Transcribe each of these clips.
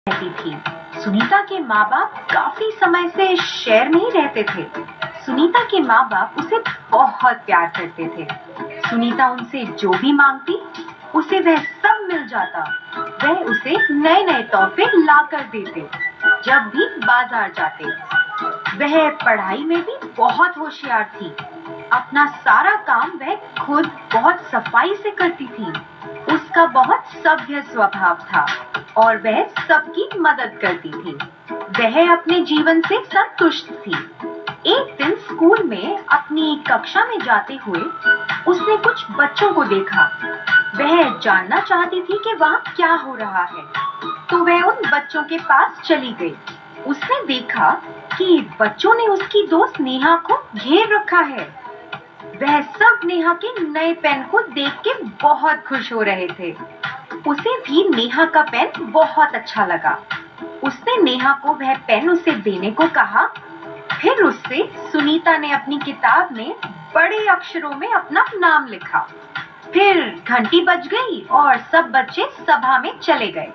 रहती थी। सुनीता के माँ बाप काफी समय से शहर में ही रहते थे। सुनीता के माँ बाप उसे बहुत प्यार करते थे। सुनीता उनसे जो भी मांगती उसे वह सब मिल जाता। वह उसे नए नए तोहफे ला कर देते जब भी बाजार जाते। वह पढ़ाई में भी बहुत होशियार थी। अपना सारा काम वह खुद बहुत सफाई से करती थी। उसका बहुत सभ्य स्वभाव था और वह सबकी मदद करती थी। वह अपने जीवन से संतुष्ट थी। एक दिन स्कूल में अपनी कक्षा में जाते हुए उसने कुछ बच्चों को देखा। वह जानना चाहती थी कि वहाँ क्या हो रहा है, तो वह उन बच्चों के पास चली गई। उसने देखा कि बच्चों ने उसकी दोस्त नेहा को घेर रखा है। वह सब नेहा के नए पेन को देख के बहुत खुश हो रहे थे। उसे भी नेहा का पेन बहुत अच्छा लगा। उसने नेहा को वह पेन उसे देने को कहा। फिर उससे सुनीता ने अपनी किताब में बड़े अक्षरों में अपना नाम लिखा। फिर घंटी बज गई और सब बच्चे सभा में चले गए।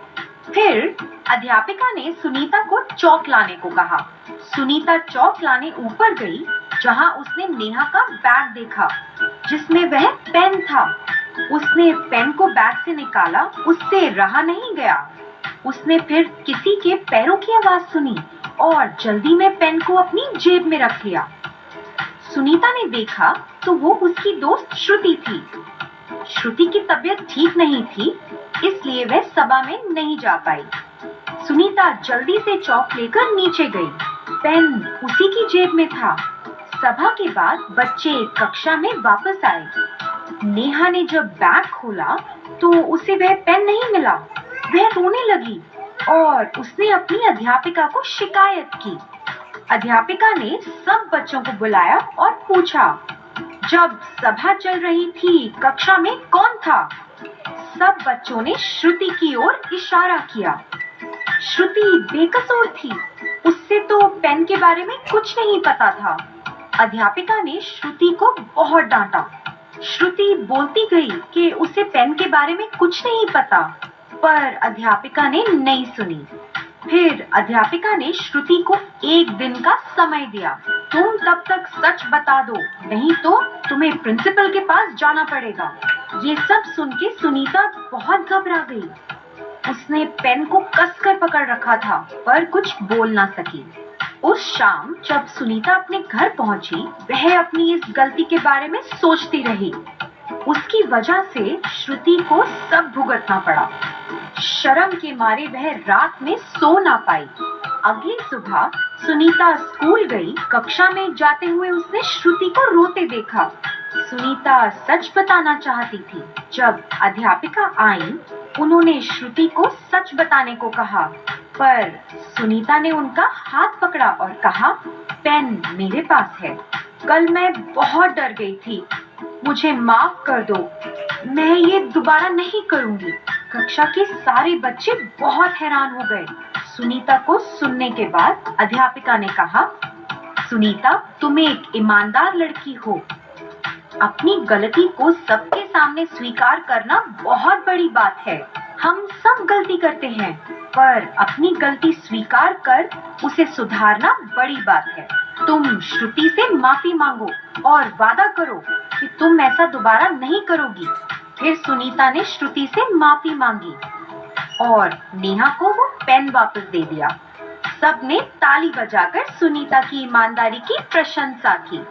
फिर अध्यापिका ने सुनीता को चौक लाने को कहा। सुनीता चौक लाने ऊपर गई, जहां उसने नेहा का बैग देखा जिसमें वह पेन था। उसने पेन को बैग से निकाला, उससे रहा नहीं गया। उसने फिर किसी के पैरों की आवाज सुनी और जल्दी में पेन को अपनी जेब में रख लिया। सुनीता ने देखा तो वो उसकी दोस्त श्रुति थी। श्रुति की तबीयत ठीक नहीं थी, इसलिए वह सभा में नहीं जा पाई। सुनीता जल्दी से चौक लेकर नीचे गई। पेन उसी की जेब में था। सभा के बाद बच्चे कक्षा में वापस आए। नेहा ने जब बैग खोला तो उसे वह पेन नहीं मिला। वह रोने लगी और उसने अपनी अध्यापिका को शिकायत की। अध्यापिका ने सब बच्चों को बुलाया और पूछा, जब सभा चल रही थी कक्षा में कौन था? सब बच्चों ने श्रुति की ओर इशारा किया। श्रुति बेकसूर थी, उससे तो पेन के बारे में कुछ नहीं पता था। अध्यापिका ने श्रुति को बहुत डांटा। श्रुति बोलती गई कि उसे पेन के बारे में कुछ नहीं पता, पर अध्यापिका ने नहीं सुनी। फिर अध्यापिका ने श्रुति को एक दिन का समय दिया। तुम तब तक सच बता दो, नहीं तो तुम्हें प्रिंसिपल के पास जाना पड़ेगा। ये सब सुन के सुनीता बहुत घबरा गई। उसने पेन को कसकर पकड़ रखा था, पर कुछ बोल ना सकी। उस शाम जब सुनीता अपने घर पहुंची, वह अपनी इस गलती के बारे में सोचती रही। उसकी वजह से श्रुति को सब भुगतना पड़ा। शर्म के मारे वह रात में सो ना पाई। अगली सुबह सुनीता स्कूल गई। कक्षा में जाते हुए उसने श्रुति को रोते देखा। सुनीता सच बताना चाहती थी। जब अध्यापिका आई, उन्होंने श्रुति को सच बताने को कहा, पर सुनीता ने उनका हाथ पकड़ा और कहा, पेन मेरे पास है। कल मैं बहुत डर गई थी, मुझे माफ कर दो, मैं ये दोबारा नहीं करूंगी। कक्षा के सारे बच्चे बहुत हैरान हो गए। सुनीता को सुनने के बाद अध्यापिका ने कहा, सुनीता, तुम एक ईमानदार लड़की हो। अपनी गलती को सबके सामने स्वीकार करना बहुत बड़ी बात है। हम सब गलती करते हैं, पर अपनी गलती स्वीकार कर उसे सुधारना बड़ी बात है। तुम श्रुति से माफी मांगो और वादा करो कि तुम ऐसा दोबारा नहीं करोगी। फिर सुनीता ने श्रुति से माफी मांगी और नेहा को वो पेन वापस दे दिया। सबने ताली बजाकर सुनीता की ईमानदारी की प्रशंसा की।